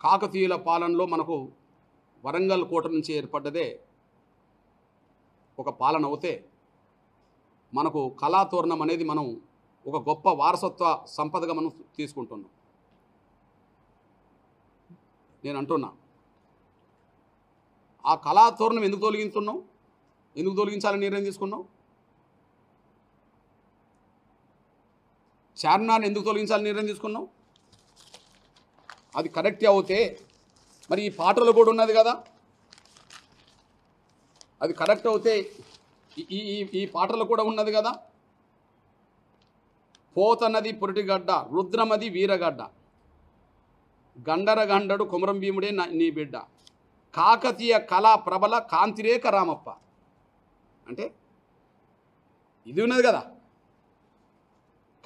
కాకతీయుల పాలనలో మనకు వరంగల్ కోట నుంచి ఏర్పడ్డదే ఒక పాలన అవుతే మనకు కళాతోరణం అనేది మనం ఒక గొప్ప వారసత్వ సంపదగా మనం తీసుకుంటున్నాం. నేను అంటున్నా, ఆ కళాతోరణం ఎందుకు తొలగించున్నావు? ఎందుకు తొలగించాలని నిర్ణయం తీసుకున్నావు? చార్మినార్ని ఎందుకు తొలగించాలని నిర్ణయం తీసుకున్నావు? అది కరెక్ట్ అవుతే మరి ఈ పాటలో కూడా ఉన్నది కదా, అది కరెక్ట్ అవుతే ఈ పాటలో కూడా ఉన్నది కదా, పోతన్నది పురిటిగడ్డ, రుద్రమది వీరగడ్డ, గండర గండడు కొమరం భీముడే నీ బిడ్డ, కాకతీయ కళా ప్రబల కాంతిరేక రామప్ప. అంటే ఇది ఉన్నది కదా,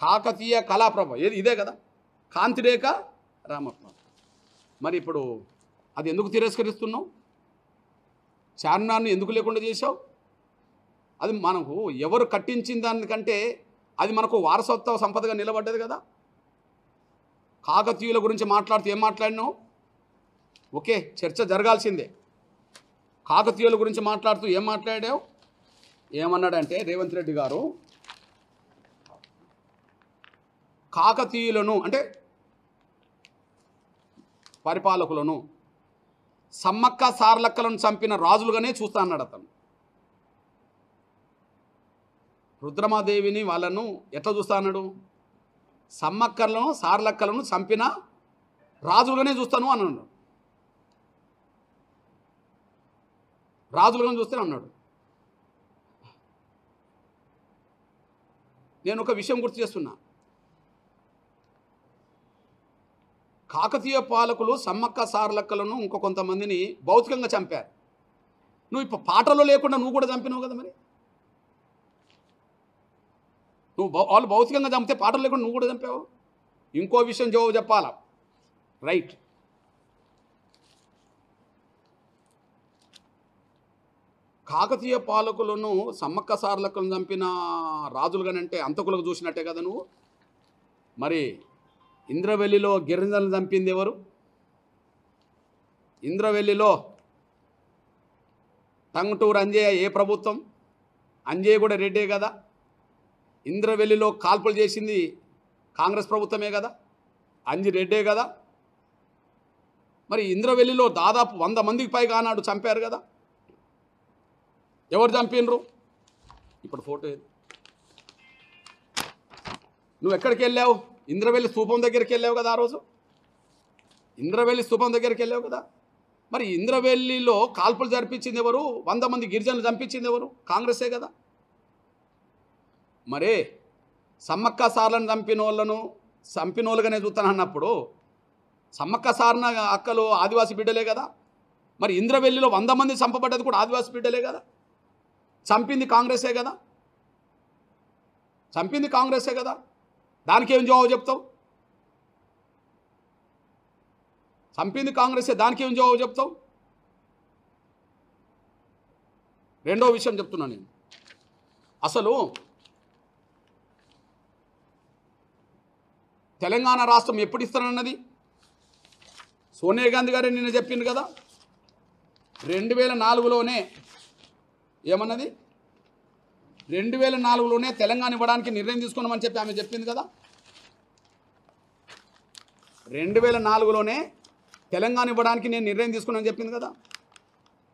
కాకతీయ కళాప్రభ ఇదే కదా, కాంతిరేక రామప్ప. మరి ఇప్పుడు అది ఎందుకు తిరస్కరిస్తున్నావు? చార్మినార్ని ఎందుకు లేకుండా చేశావు? అది మనకు ఎవరు కట్టించిన దానికంటే అది మనకు వారసత్వ సంపదగా నిలబడ్డది కదా. కాకతీయుల గురించి మాట్లాడుతూ ఏం మాట్లాడినావు? ఓకే, చర్చ జరగాల్సిందే. కాకతీయుల గురించి మాట్లాడుతూ ఏం మాట్లాడావు? ఏమన్నాడంటే రేవంత్ రెడ్డి గారు, కాకతీయులను అంటే పరిపాలకులను సమ్మక్క సార్లక్కలను చంపిన రాజులుగానే చూస్తా అన్నాడు అతను. రుద్రమాదేవిని వాళ్ళను ఎట్లా చూస్తా అన్నాడు? సమ్మక్కలను సార్లక్కలను చంపిన రాజులుగానే చూస్తాను అన్నాడు. రాజులుగానే చూస్తాను అన్నాడు. నేను ఒక విషయం గుర్తు చేస్తున్నా. కాకతీయ పాలకులు సమ్మక్క సార్లక్కలను ఇంకో కొంతమందిని భౌతికంగా చంపారు. నువ్వు ఇప్పుడు పాటలో లేకుండా నువ్వు కూడా చంపినావు కదా. మరి నువ్వు వాళ్ళు భౌతికంగా చంపితే పాటలు లేకుండా నువ్వు కూడా చంపావు. ఇంకో విషయం జవాబు చెప్పాలా? రైట్, కాకతీయ పాలకులను సమ్మక్క సార్లక్కలను చంపిన రాజులుగానంటే అంతకులకు చూసినట్టే కదా నువ్వు. మరి ఇంద్రవెల్లిలో గిరిజనులు చంపింది ఎవరు? ఇంద్రవెల్లిలో టంగుటూరు అంజయ్య ఏ ప్రభుత్వం? అంజయ్య కూడా రెడ్డే కదా. ఇంద్రవెల్లిలో కాల్పులు చేసింది కాంగ్రెస్ ప్రభుత్వమే కదా, అంజి రెడ్డే కదా. మరి ఇంద్రవెల్లిలో దాదాపు 100 మందికి పైగా ఆనాడు చంపారు కదా. ఎవరు చంపినరు? ఇప్పుడు ఫోటో ఏది? నువ్వు ఎక్కడికి వెళ్ళావు? ఇంద్రవెల్లి స్తూపం దగ్గరికి వెళ్ళావు కదా. ఆ రోజు ఇంద్రవెల్లి స్తూపం దగ్గరికి వెళ్ళావు కదా. మరి ఇంద్రవెల్లిలో కాల్పులు జరిపించింది ఎవరు? 100 మంది గిరిజనులు చంపించింది ఎవరు? కాంగ్రెసే కదా. మరే సమ్మక్క సార్లను చంపినోళ్ళుగానే చూస్తానన్నప్పుడు సమ్మక్క సార్న అక్కలు ఆదివాసీ బిడ్డలే కదా. మరి ఇంద్రవెల్లిలో 100 మంది చంపబడ్డది కూడా ఆదివాసీ బిడ్డలే కదా. చంపింది కాంగ్రెసే కదా. చంపింది కాంగ్రెసే కదా. దానికి ఏం జవాబు చెప్తావు? చంపింది కాంగ్రెసే, దానికి ఏం జవాబు చెప్తావు? రెండో విషయం చెప్తున్నాను నేను. అసలు తెలంగాణ రాష్ట్రం ఎప్పుడు ఇస్తానన్నది సోనియా గాంధీ గారే నిన్న చెప్పింది కదా. 2004లోనే ఏమన్నది? 2004లోనే తెలంగాణ ఇవ్వడానికి నిర్ణయం తీసుకున్నామని చెప్పి ఆమె చెప్పింది కదా. 2004లోనే తెలంగాణ ఇవ్వడానికి నేను నిర్ణయం తీసుకున్నానని చెప్పింది కదా.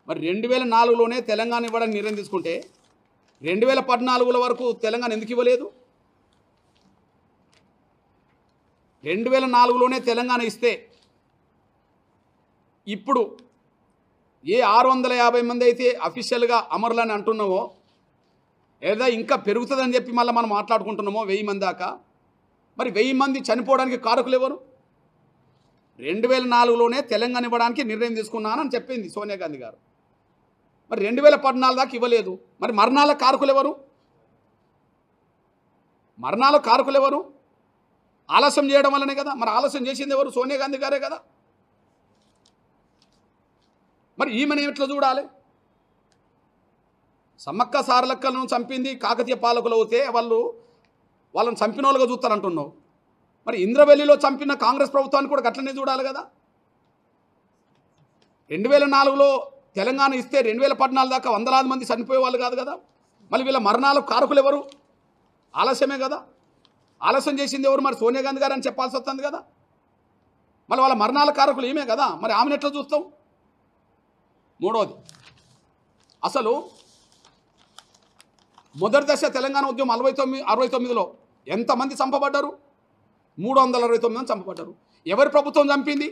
మరి 2004లోనే తెలంగాణ ఇవ్వడానికి నిర్ణయం తీసుకుంటే 2014 వరకు తెలంగాణ ఎందుకు ఇవ్వలేదు? 2004లోనే తెలంగాణ ఇస్తే ఇప్పుడు ఏ 650 మంది అయితే అఫీషియల్గా అమరులని అంటున్నామో, లేదా ఇంకా పెరుగుతుందని చెప్పి మళ్ళీ మనం మాట్లాడుకుంటున్నామో 1000 మంది దాకా. మరి 1000 మంది చనిపోవడానికి కారకులు ఎవరు? 2004లోనే తెలంగాణ ఇవ్వడానికి నిర్ణయం తీసుకున్నానని చెప్పింది సోనియా గాంధీ గారు. మరి 2014 దాకా ఇవ్వలేదు. మరి మరణాల కారకులు ఎవరు? మరణాల కారకులు ఎవరు? ఆలస్యం చేయడం వల్లనే కదా. మరి ఆలస్యం చేసింది ఎవరు? సోనియా గాంధీ గారే కదా. మరి ఈమెను ఎట్లా చూడాలి? సమ్మక్క సారలక్కలను చంపింది కాకతీయ పాలకులు అవుతే వాళ్ళని చంపిన వాళ్ళుగా చూస్తారంటున్నావు. మరి ఇంద్రవెల్లిలో చంపిన కాంగ్రెస్ ప్రభుత్వాన్ని కూడా గట్లనే చూడాలి కదా. 2004లో తెలంగాణ ఇస్తే 2014 దాకా వందలాది మంది చనిపోయేవాళ్ళు కాదు కదా. మళ్ళీ వీళ్ళ మరణాలకు కారకులు ఎవరు? ఆలస్యమే కదా. ఆలస్యం చేసింది ఎవరు? మరి సోనియా గాంధీ గారు అని చెప్పాల్సి వస్తుంది కదా. మళ్ళీ వాళ్ళ మరణాల కారకులు ఏమే కదా. మరి ఆమెను ఎట్లా చూస్తాం? మూడోది, అసలు మొదటి దశ తెలంగాణ ఉద్యమం 69లో ఎంతమంది చంపబడ్డారు? 329 మంది చంపబడ్డారు. ఎవరి ప్రభుత్వం చంపింది?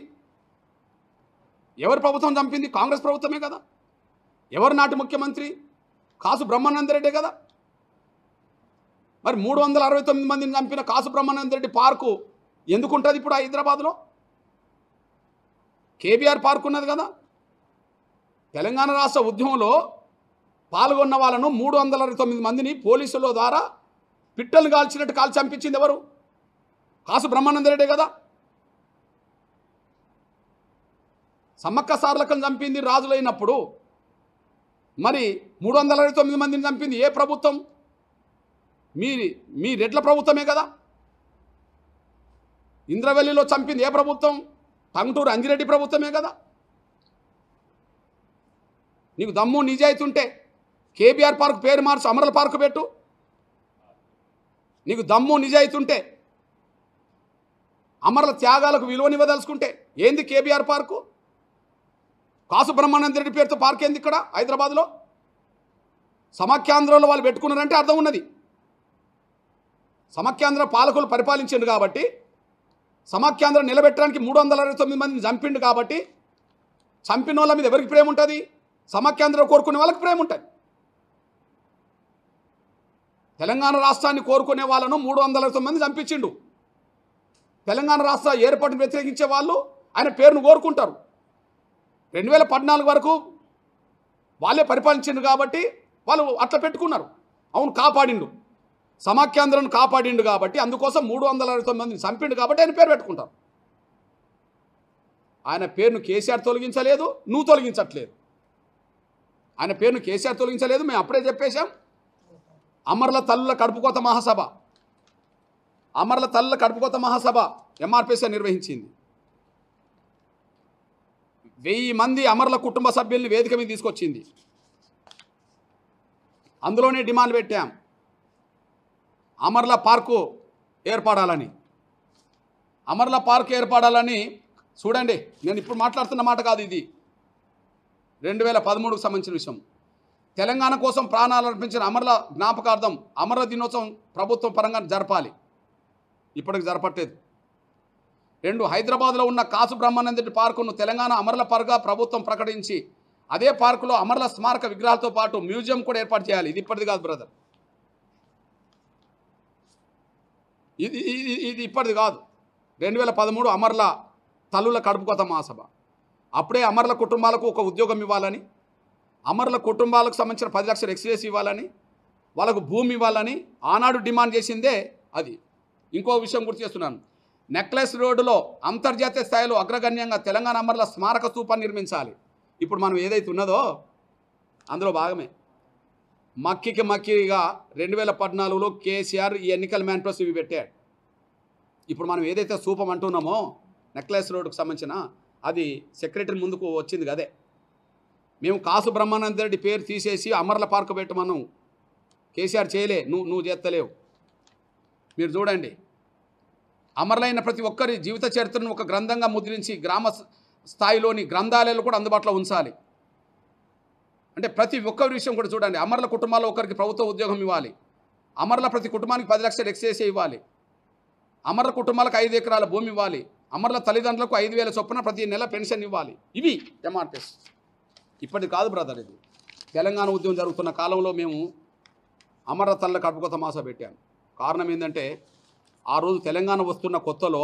ఎవరి ప్రభుత్వం చంపింది? కాంగ్రెస్ ప్రభుత్వమే కదా. ఎవరు నాటి ముఖ్యమంత్రి? కాసు బ్రహ్మానందరెడ్డి కదా. మరి 369 మందిని చంపిన కాసు బ్రహ్మానందరెడ్డి పార్కు ఎందుకుంటుంది ఇప్పుడు హైదరాబాద్లో? కేబీఆర్ పార్క్ ఉన్నది కదా. తెలంగాణ రాష్ట్ర ఉద్యమంలో పాల్గొన్న వాళ్ళను 369 మందిని పోలీసుల ద్వారా పిట్టలు కాల్చినట్టు కాల్చి చంపించింది ఎవరు? కాసు బ్రహ్మానందరెడ్డి కదా. సమ్మక్క సార్లకం చంపింది రాజులైనప్పుడు మరి 369 మందిని చంపింది ఏ ప్రభుత్వం? మీ రెడ్ల ప్రభుత్వమే కదా. ఇంద్రవెల్లిలో చంపింది ఏ ప్రభుత్వం? టంగుటూరు అంజిరెడ్డి ప్రభుత్వమే కదా. నీకు దమ్ము నిజాయితీ ఉంటే కేబీఆర్ పార్క్ పేరు మార్చి అమరల పార్కు పెట్టు. నీకు దమ్ము నిజాయితీ ఉంటే అమరల త్యాగాలకు విలువనివ్వదలుచుకుంటే ఏంది కేబీఆర్ పార్కు? కాసు బ్రహ్మానందరెడ్డి పేరుతో పార్క్ ఏంది ఇక్కడ హైదరాబాద్లో? సమాఖ్యాంధ్రంలో వాళ్ళు పెట్టుకున్నారంటే అర్థం ఉన్నది. సమాఖ్యాంధ్ర పాలకులు పరిపాలించిండు కాబట్టి, సమాఖ్యాంధ్ర నిలబెట్టడానికి 369 మందిని చంపిండు కాబట్టి, చంపిన వాళ్ళ మీద ఎవరికి ప్రేమ ఉంటుంది? సమాఖ్యాంధ్ర కోరుకునే వాళ్ళకి ప్రేమ ఉంటుంది. తెలంగాణ రాష్ట్రాన్ని కోరుకునే వాళ్ళను 369 మంది చంపించిండు. తెలంగాణ రాష్ట్ర ఏర్పాటును వ్యతిరేకించే వాళ్ళు ఆయన పేరును కోరుకుంటారు. 2014 వరకు వాళ్ళే పరిపాలించిండు కాబట్టి వాళ్ళు అట్లా పెట్టుకున్నారు. అవును, కాపాడిండు, సమాఖ్యాంధ్రను కాపాడిండు కాబట్టి, అందుకోసం 369 మందిని చంపిండు కాబట్టి ఆయన పేరు పెట్టుకుంటారు. ఆయన పేరును కేసీఆర్ తొలగించలేదు, నువ్వు తొలగించట్లేదు. ఆయన పేరును కేసీఆర్ తొలగించలేదు, మేము అప్పుడే చెప్పేశాం. అమరుల తల్లుల కడుపుకోత మహాసభ, అమరుల తల్లుల కడుపుకోత మహాసభ ఎంఆర్పిఎస్ నిర్వహించింది. 1000 మంది అమరుల కుటుంబ సభ్యుల్ని వేదిక మీద తీసుకొచ్చింది. అందులోనే డిమాండ్ పెట్టాం, అమరుల పార్కు ఏర్పడాలని. అమరుల పార్కు ఏర్పడాలని చూడండి, నేను ఇప్పుడు మాట్లాడుతున్న మాట కాదు, ఇది 2013కు సంబంధించిన విషయం. తెలంగాణ కోసం ప్రాణాలు అర్పించిన అమరుల జ్ఞాపకార్థం అమరుల దినోత్సవం ప్రభుత్వం పరంగా జరపాలి. ఇప్పటికి జరపట్లేదు. 2, హైదరాబాద్లో ఉన్న కాసు బ్రహ్మానందరెడ్డి పార్కును తెలంగాణ అమరుల పార్కుగా ప్రభుత్వం ప్రకటించి అదే పార్కులో అమరుల స్మారక విగ్రహాలతో పాటు మ్యూజియం కూడా ఏర్పాటు చేయాలి. ఇది ఇప్పటిది కాదు బ్రదర్, ఇది ఇప్పటిది కాదు. 2013 అమరుల తల్లుల కడుపుకోత మహాసభ. అప్పుడే అమరుల కుటుంబాలకు ఒక ఉద్యోగం ఇవ్వాలని, అమరుల కుటుంబాలకు సంబంధించిన 10 లక్షల ఎక్స్‌గ్రేస్ ఇవ్వాలని, వాళ్ళకు భూమి ఇవ్వాలని ఆనాడు డిమాండ్ చేసిందే అది. ఇంకో విషయం గుర్తు చేస్తున్నాను, నెక్లెస్ రోడ్డులో అంతర్జాతీయ స్థాయిలో అగ్రగణ్యంగా తెలంగాణ అమరుల స్మారక స్తూపాన్ని నిర్మించాలి. ఇప్పుడు మనం ఏదైతే ఉన్నదో అందులో భాగమే. మక్కిగా 2014లో కేసీఆర్ ఈ ఎన్నికల మేనిఫెస్టో ఇవి పెట్టాడు. ఇప్పుడు మనం ఏదైతే స్తూపం అంటున్నామో నెక్లెస్ రోడ్డుకు సంబంధించిన, అది సెక్రటరీ ముందుకు వచ్చింది కదే. మేము కాసు బ్రహ్మానందరెడ్డి పేరు తీసేసి అమరుల పార్కు పెట్టమన్నాం. కేసీఆర్ చేయలే, నువ్వు చేస్తలేవు. మీరు చూడండి, అమరులైన ప్రతి ఒక్కరి జీవిత చరిత్రను ఒక గ్రంథంగా ముద్రించి గ్రామ స్థాయిలోని గ్రంథాలయాలు కూడా అందుబాటులో ఉంచాలి. అంటే ప్రతి ఒక్కరి విషయం కూడా చూడండి. అమరుల కుటుంబాల్లో ఒకరికి ప్రభుత్వ ఉద్యోగం ఇవ్వాలి, అమరుల ప్రతి కుటుంబానికి 10 లక్షల ఎక్స్‌గ్రేస్ ఇవ్వాలి, అమరుల కుటుంబాలకు 5 ఎకరాల భూమి ఇవ్వాలి, అమరుల తల్లిదండ్రులకు 5,000 చొప్పున ప్రతి నెల పెన్షన్ ఇవ్వాలి. ఇవి ఎంఆర్పిఎస్. ఇప్పటిది కాదు బ్రదర్, ఇది తెలంగాణ ఉద్యమం జరుగుతున్న కాలంలో మేము అమరుల తల్లుల కడుపుకోత మహాసభ పెట్టాము. కారణం ఏంటంటే, ఆ రోజు తెలంగాణ వస్తున్న కొత్తలో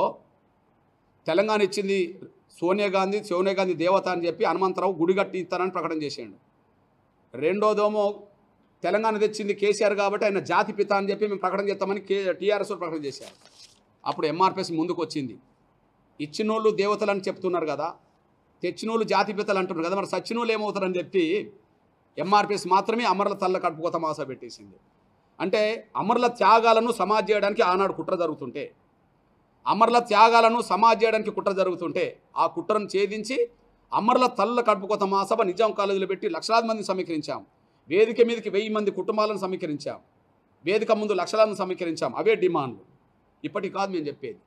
తెలంగాణ ఇచ్చింది సోనియా గాంధీ దేవత అని చెప్పి హనుమంతరావు గుడి కట్టి ఇస్తానని ప్రకటన చేశాడు. రెండోదేమో తెలంగాణ తెచ్చింది కేసీఆర్ కాబట్టి ఆయన జాతి పిత అని చెప్పి మేము ప్రకటన చేస్తామని టీఆర్ఎస్ ప్రకటన చేశారు. అప్పుడు ఎంఆర్పిఎస్ ముందుకు వచ్చింది. ఇచ్చినోళ్ళు దేవతలు అని చెప్తున్నారు కదా, తెచ్చినోళ్ళు జాతి పితలు అంటున్నారు కదా, మరి సచ్చినోళ్ళు ఏమవుతారని చెప్పి ఎంఆర్పిఎస్ మాత్రమే అమరుల తల్ల కడుపుకోత మహాసభ పెట్టేసింది. అంటే అమరుల త్యాగాలను సమాజ్ చేయడానికి ఆనాడు కుట్ర జరుగుతుంటే, అమరుల త్యాగాలను సమాజ్ చేయడానికి కుట్ర జరుగుతుంటే, ఆ కుట్రను ఛేదించి అమరుల తల్లుల కడుపుకోత మహాసభ నిజాం కాలేజీలో పెట్టి లక్షలాది మందిని సమీకరించాం. వేదిక మీదకి 1000 మంది కుటుంబాలను సమీకరించాం. వేదిక ముందు లక్షలాదిని సమీకరించాం. అవే డిమాండ్లు. ఇప్పటికి కాదు మేము చెప్పేది.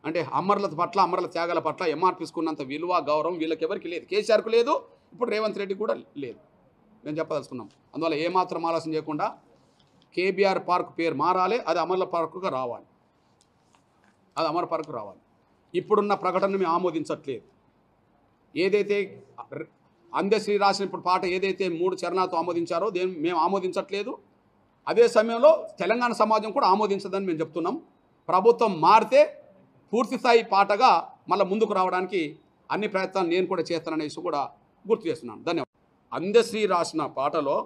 అంటే అమరుల పట్ల, అమరుల త్యాగాల పట్ల ఎంఆర్పీస్కున్నంత విలువ, గౌరవం వీళ్ళకి ఎవరికి లేదు. కేసీఆర్కు లేదు, ఇప్పుడు రేవంత్ రెడ్డి కూడా లేదు. మేము చెప్పదలుచుకున్నాం. అందువల్ల ఏమాత్రం ఆలోచన చేయకుండా కేబీఆర్ పార్క్ పేరు మారాలి, అది అమరుల పార్కుగా రావాలి. అది అమర పార్కు రావాలి. ఇప్పుడున్న ప్రకటనను మేము ఆమోదించట్లేదు. ఏదైతే అందశ్రీ రాసిన ఇప్పుడు పాట ఏదైతే 3 చరణాలతో ఆమోదించారో మేము ఆమోదించట్లేదు. అదే సమయంలో తెలంగాణ సమాజం కూడా ఆమోదించదని మేము చెప్తున్నాం. ప్రభుత్వం మారితే పూర్తి స్థాయి పాటగా మళ్ళీ ముందుకు రావడానికి అన్ని ప్రయత్నాలు నేను కూడా చేస్తాననే విషయం కూడా గుర్తు చేస్తున్నాను. ధన్యవాదాలు. అందశ్రీ రాసిన పాటలో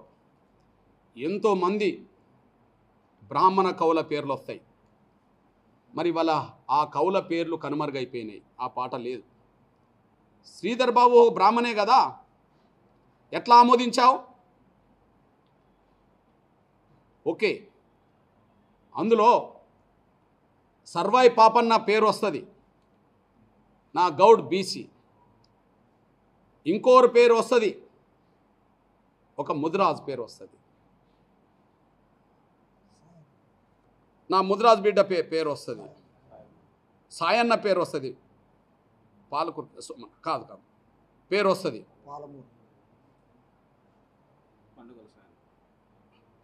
ఎంతోమంది బ్రాహ్మణ కవుల పేర్లు వస్తాయి. మరి వాళ్ళ ఆ కవుల పేర్లు కనుమరుగైపోయినాయి. ఆ పాట లేదు. శ్రీధర్ బాబు బ్రాహ్మణే కదా, ఎట్లా ఆమోదించావు? ఓకే, అందులో సర్వాయి పాపన్న పేరు వస్తుంది, నా గౌడ్ బీసీ. ఇంకోరు పేరు వస్తుంది, ఒక ముదిరాజ్ పేరు వస్తుంది, నా ముదిరాజ్ బిడ్డ పేరు వస్తుంది, సాయన్న పేరు వస్తుంది, పాలకూరు కాదు కాదు పేరు వస్తుంది,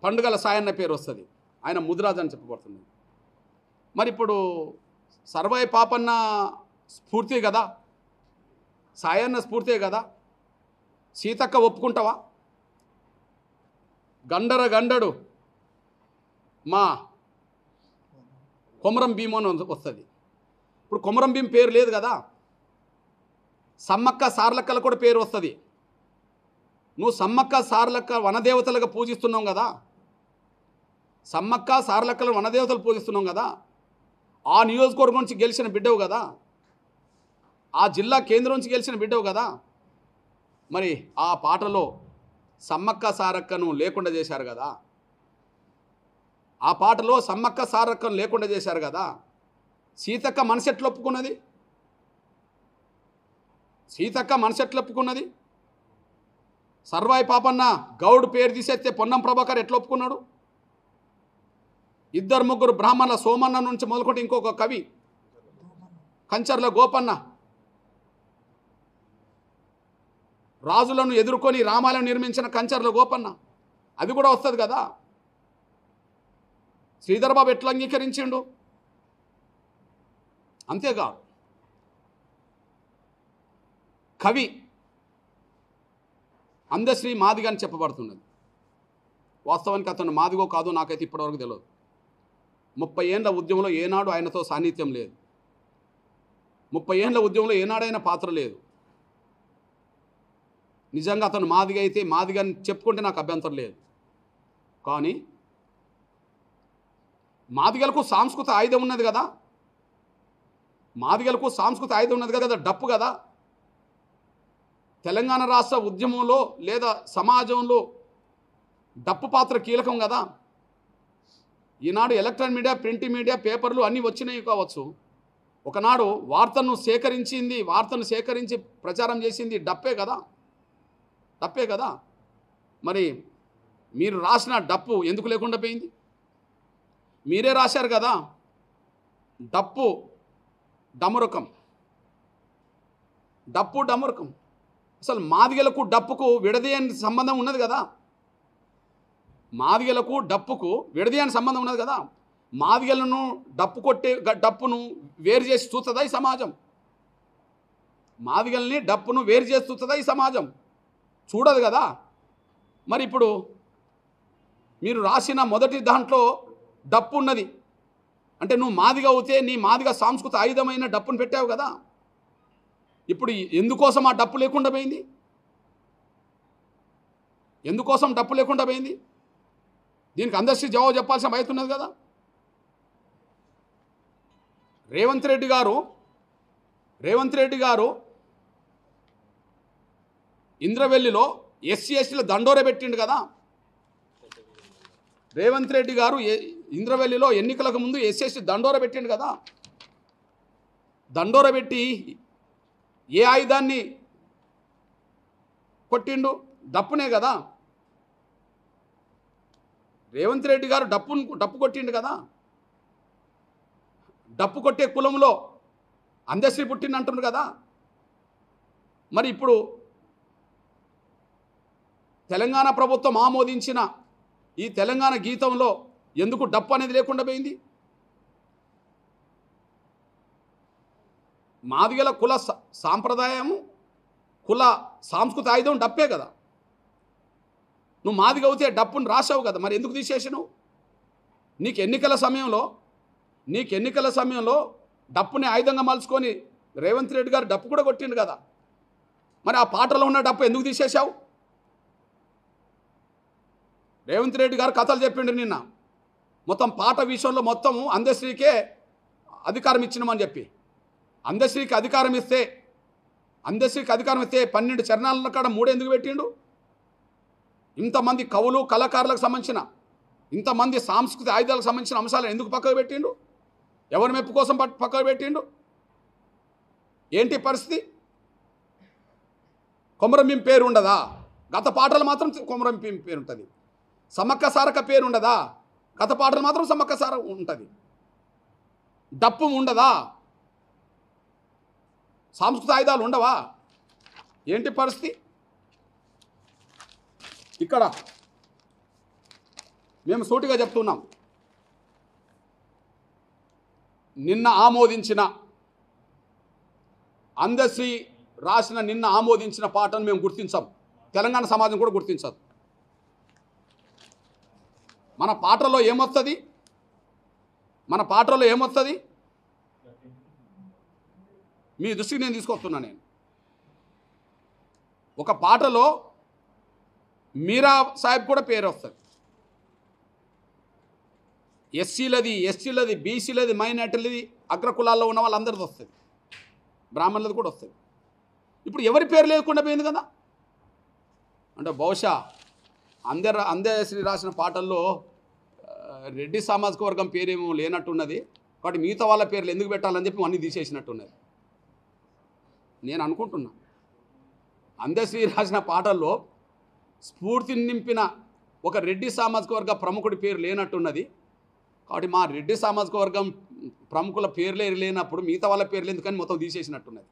పండుగల సాయన్న పేరు వస్తుంది. ఆయన ముదిరాజ్ అని చెప్పబడుతుంది. మరి ఇప్పుడు సర్వాయి పాపన్న స్ఫూర్తి కదా, సాయన్న స్ఫూర్తే కదా. సీతక్క ఒప్పుకుంటావా? గండడు మా కొమరం భీము అని వస్తుంది. ఇప్పుడు కొమరం భీం పేరు లేదు కదా. సమ్మక్క సార్లక్కల కూడా పేరు వస్తుంది. నువ్వు సమ్మక్క సార్లక్క వనదేవతలుగా పూజిస్తున్నావు కదా, సమ్మక్క సార్లక్కల వనదేవతలు పూజిస్తున్నావు కదా. ఆ నియోజకవర్గం నుంచి గెలిచిన బిడ్డవు కదా, ఆ జిల్లా కేంద్రం నుంచి గెలిచిన బిడ్డవు కదా. మరి ఆ పాటలో సమ్మక్క సారక్కను లేకుండా చేశారు కదా. ఆ పాటలో సమ్మక్క సారక్కను లేకుండా చేశారు కదా. సీతక్క మనసు ఎట్లా ఒప్పుకున్నది? సీతక్క మనసు ఎట్లా ఒప్పుకున్నది? సర్వాయి పాపన్న గౌడ్ పేరు తీసేస్తే పొన్నం ప్రభాకర్ ఎట్లా ఒప్పుకున్నాడు? 2-3 బ్రాహ్మణుల సోమన్న నుంచి మొదలుకొని ఇంకొక కవి కంచర్ల గోపన్న రాజులను ఎదుర్కొని రామాలయం నిర్మించిన కంచర్ల గోపన్న, అది కూడా వస్తుంది కదా. శ్రీధర్ బాబు ఎట్లా అంగీకరించిండు? అంతేకాదు, కవి అందశ్రీ మాదిగ అని చెప్పబడుతున్నది. వాస్తవానికి అతను మాదిగో కాదో నాకైతే ఇప్పటివరకు తెలియదు. 30 ఏళ్ళ ఉద్యమంలో ఏనాడు ఆయనతో సాన్నిధ్యం లేదు. 30 ఏళ్ళ ఉద్యమంలో ఏనాడైనా పాత్ర లేదు. నిజంగా అతను మాదిగ అయితే మాదిగ అని చెప్పుకుంటే నాకు అభ్యంతరం లేదు. కానీ మాదిగలకు సాంస్కృతిక ఆయుధం ఉన్నది కదా, మాదిగలకు సాంస్కృతిక ఆయుధం ఉన్నది కదా, డప్పు కదా. తెలంగాణ రాష్ట్ర ఉద్యమంలో లేదా సమాజంలో డప్పు పాత్ర కీలకం కదా. ఈనాడు ఎలక్ట్రానిక్ మీడియా, ప్రింట్ మీడియా, పేపర్లు అన్నీ వచ్చినాయి కావచ్చు. ఒకనాడు వార్తను సేకరించి ప్రచారం చేసింది డప్పే కదా, డప్పే కదా. మరి మీరు రాసిన డప్పు ఎందుకు లేకుండా పోయింది? మీరే రాశారు కదా, డప్పు డమరుకం. అసలు మాదిగలకు డప్పుకు విడదీయని సంబంధం ఉన్నది కదా. మాదిగలకు డప్పుకు విడదీయని సంబంధం ఉన్నది కదా. మాదిగలను డప్పును వేరు చేసి చూస్తుందా ఈ సమాజం? మాదిగల్ని డప్పును వేరు చేసి చూస్తుందా ఈ సమాజం? చూడదు కదా. మరి ఇప్పుడు మీరు రాసిన మొదటి దాంట్లో డప్పు ఉన్నది అంటే నువ్వు మాదిగ అవుతే నీ మాదిగ సాంస్కృతిక ఆయుధమైన డప్పును పెట్టావు కదా. ఇప్పుడు ఎందుకోసం ఆ డప్పు లేకుండా పోయింది? ఎందుకోసం డప్పు లేకుండా పోయింది? దీనికి అందరికీ జవాబు చెప్పాల్సిన బాధ్యత ఉన్నది కదా. రేవంత్ రెడ్డి గారు ఇంద్రవెల్లిలో ఎస్సీల దండోర పెట్టిండు కదా. రేవంత్ రెడ్డి గారు ఇంద్రవెల్లిలో ఎన్నికలకు ముందు ఎస్సీ దండోర పెట్టిండు కదా. దండోర పెట్టి ఏ ఆయుధాన్ని కొట్టిండు? డప్పునే కదా. రేవంత్ రెడ్డి గారు డప్పు కొట్టిండు కదా. డప్పు కొట్టే కులంలో అందశ్రీ పుట్టిండు అంటున్నారు కదా. మరి ఇప్పుడు తెలంగాణ ప్రభుత్వం ఆమోదించిన ఈ తెలంగాణ గీతంలో ఎందుకు డప్పు అనేది లేకుండా పోయింది? మాదిగల కుల సాంప్రదాయము, కుల సాంస్కృతిక ఆయుధం డప్పే కదా. నువ్వు మాదిగ అవుతే డప్పును రాసావు కదా, మరి ఎందుకు తీసేసినావు? నీకు ఎన్నికల సమయంలో డప్పుని ఆయుధంగా మలుచుకొని రేవంత్ రెడ్డి గారు డప్పు కూడా కొట్టిండు కదా. మరి ఆ పాటలో ఉన్న డప్పు ఎందుకు తీసేశావు? రేవంత్ రెడ్డి గారు కథలు చెప్పిండు నిన్న, మొత్తం పాట విషయంలో మొత్తము అందశ్రీకే అధికారం ఇచ్చినామని చెప్పి. అందశ్రీకి అధికారం ఇస్తే 12 చరణాల కాడ 3 ఎందుకు పెట్టిండు? ఇంతమంది కవులు కళాకారులకు సంబంధించిన, ఇంతమంది సాంస్కృతిక ఆయుధాలకు సంబంధించిన అంశాలను ఎందుకు పక్కకు పెట్టిండు? ఎవరి మెప్పు కోసం పక్కకు పెట్టిండు? ఏంటి పరిస్థితి? కొమరంభీం పేరు ఉండదా? గత పాటలు మాత్రం కొమరంభీం పేరు ఉంటుంది. సమ్మక్క సారక్క పేరు ఉండదా? గత పాటలు మాత్రం సమ్మక్క సార ఉంటుంది. డప్పు ఉండదా? సాంస్కృతిక ఆయుధాలు ఉండవా? ఏంటి పరిస్థితి? ఇక్కడ మేము సూటిగా చెప్తున్నాం, నిన్న ఆమోదించిన అందశ్రీ రాసిన నిన్న ఆమోదించిన పాటను మేము గుర్తించాం. తెలంగాణ సమాజం కూడా గుర్తించదు. మన పాటలో ఏమొస్తుంది? మీ దృష్టికి నేను తీసుకొస్తున్నా. నేను ఒక పాటలో మీరా సాహెబ్ కూడా పేరు వస్తుంది. ఎస్సీలది, బీసీలది, మైనార్టీలది, అగ్రకులాల్లో ఉన్న వాళ్ళందరిది వస్తుంది, బ్రాహ్మణులది కూడా వస్తుంది. ఇప్పుడు ఎవరి పేరు లేకుండా పోయింది కదా. అంటే బహుశా అందశ్రీ రాసిన పాటల్లో రెడ్డి సామాజిక వర్గం పేరేమో లేనట్టున్నది, కాబట్టి మిగతా వాళ్ళ పేర్లు ఎందుకు పెట్టాలని చెప్పి అన్నీ తీసేసినట్టున్నది నేను అనుకుంటున్నా. అందశ్రీ రాసిన పాటల్లో స్ఫూర్తిని నింపిన ఒక రెడ్డి సామాజిక వర్గ ప్రముఖుడి పేరు లేనట్టున్నది, కాబట్టి మా రెడ్డి సామాజిక వర్గం ప్రముఖుల పేర్లే లేనప్పుడు మిగతా వాళ్ళ పేర్లు ఎందుకని మొత్తం తీసేసినట్టున్నది.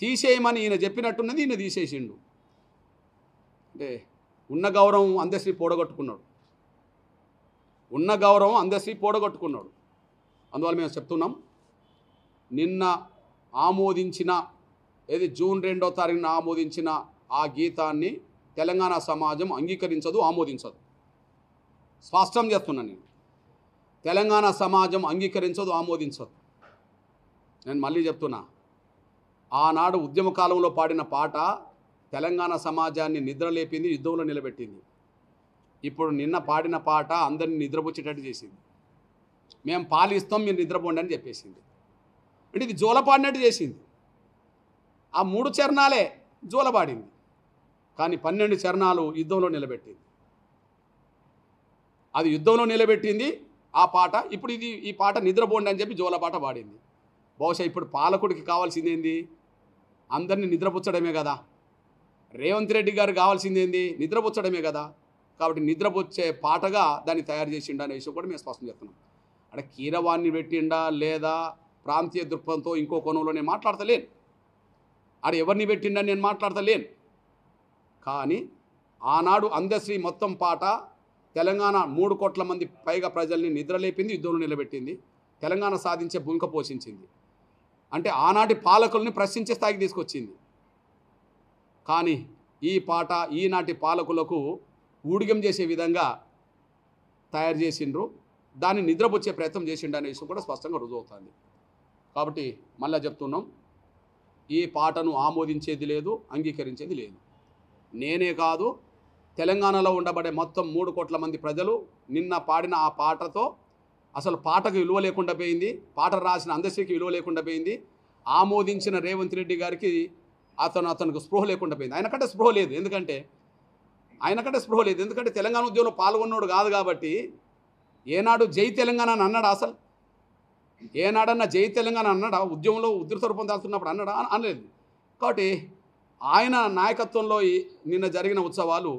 తీసేయమని ఈయన చెప్పినట్టున్నది, ఈయన తీసేసిండు. అంటే ఉన్న గౌరవం అందశ్రీ పోడగొట్టుకున్నాడు. అందువల్ల మేము చెప్తున్నాం, నిన్న ఆమోదించిన జూన్ 2వ తారీఖున ఆమోదించిన ఆ గీతాన్ని తెలంగాణ సమాజం అంగీకరించదు, ఆమోదించదు. స్పష్టం చేస్తున్నాను నేను, తెలంగాణ సమాజం అంగీకరించదు, ఆమోదించదు. నేను మళ్ళీ చెప్తున్నా, ఆనాడు ఉద్యమ కాలంలో పాడిన పాట తెలంగాణ సమాజాన్ని నిద్రలేపింది, యుద్ధంలో నిలబెట్టింది. ఇప్పుడు నిన్న పాడిన పాట అందరినీ నిద్రపుచ్చేటట్టు చేసింది. మేము పాలిస్తాం, మీరు నిద్రపోండి అని చెప్పేసింది. అంటే ఇది జోలపాడినట్టు చేసింది. ఆ 3 చరణాలే జోలపాడింది, కానీ 12 చరణాలు యుద్ధంలో నిలబెట్టింది. అది యుద్ధంలో నిలబెట్టింది ఆ పాట. ఇప్పుడు ఈ పాట నిద్రపోండి అని చెప్పి జోలపాట పాడింది. బహుశా ఇప్పుడు పాలకుడికి కావాల్సింది ఏంది? అందరినీ నిద్రపుచ్చడమే కదా. రేవంత్ రెడ్డి గారు కావాల్సింది ఏంది? నిద్రపుచ్చడమే కదా. కాబట్టి నిద్రపుచ్చే పాటగా దాన్ని తయారు చేసిండా అనే విషయం కూడా మేము స్పష్టం చేస్తున్నాం. అంటే కీరవాణ్ణి పెట్టిండా లేదా ప్రాంతీయ దృక్పథంతో ఇంకో కోణంలో నేను మాట్లాడతలేను. ఎవరిని పెట్టిండని నేను మాట్లాడతలేను. కానీ ఆనాడు అందశ్రీ మొత్తం పాట తెలంగాణ 3 కోట్ల మంది పైగా ప్రజల్ని నిద్రలేపింది, యుద్ధంలో నిలబెట్టింది, తెలంగాణ సాధించే భూమిక పోషించింది. అంటే ఆనాటి పాలకుల్ని ప్రశ్నించే స్థాయికి తీసుకొచ్చింది. కానీ ఈ పాట ఈనాటి పాలకులకు ఊడిగం చేసే విధంగా తయారు చేసిండ్రు, దాన్ని నిద్రపుచ్చే ప్రయత్నం చేసిండు అనే విషయం కూడా స్పష్టంగా రుజువుతుంది. కాబట్టి మళ్ళీ చెప్తున్నాం, ఈ పాటను ఆమోదించేది లేదు, అంగీకరించేది లేదు. నేనే కాదు, తెలంగాణలో ఉండబడే మొత్తం 3 కోట్ల మంది ప్రజలు నిన్న పాడిన ఆ పాటతో అసలు పాటకు విలువ లేకుండా పోయింది, పాట రాసిన అందశ్రీకి విలువ లేకుండా పోయింది, ఆమోదించిన రేవంత్ రెడ్డి గారికి అతనికి స్పృహ లేకుండా పోయింది. ఆయనకంటే స్పృహ లేదు, ఎందుకంటే తెలంగాణ ఉద్యమంలో పాల్గొన్నాడు కాదు కాబట్టి. ఏనాడు జై తెలంగాణ అని అన్నాడా? అసలు ఏనాడన్నా జై తెలంగాణ అన్నాడా? ఉద్యమంలో ఉధృత రూపం దాల్చున్నప్పుడు అన్నాడా? అనలేదు. కాబట్టి ఆయన నాయకత్వంలో నిన్న జరిగిన ఉత్సవాలు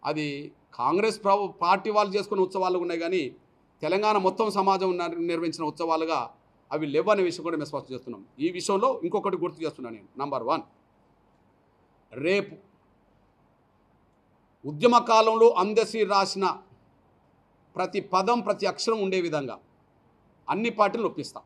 అది కాంగ్రెస్ పార్టీ వాళ్ళు చేసుకున్న ఉత్సవాలు ఉన్నాయి, కానీ తెలంగాణ మొత్తం సమాజం నిర్వహించిన ఉత్సవాలుగా అవి లేవనే విషయం కూడా మేము స్పష్టం చేస్తున్నాం. ఈ విషయంలో ఇంకొకటి గుర్తు చేస్తున్నాను నేను. నంబర్ 1, రేపు ఉద్యమ కాలంలో అందసి రాసిన ప్రతి పదం ప్రతి అక్షరం ఉండే విధంగా అన్ని పార్టీలు ఒప్పిస్తాం.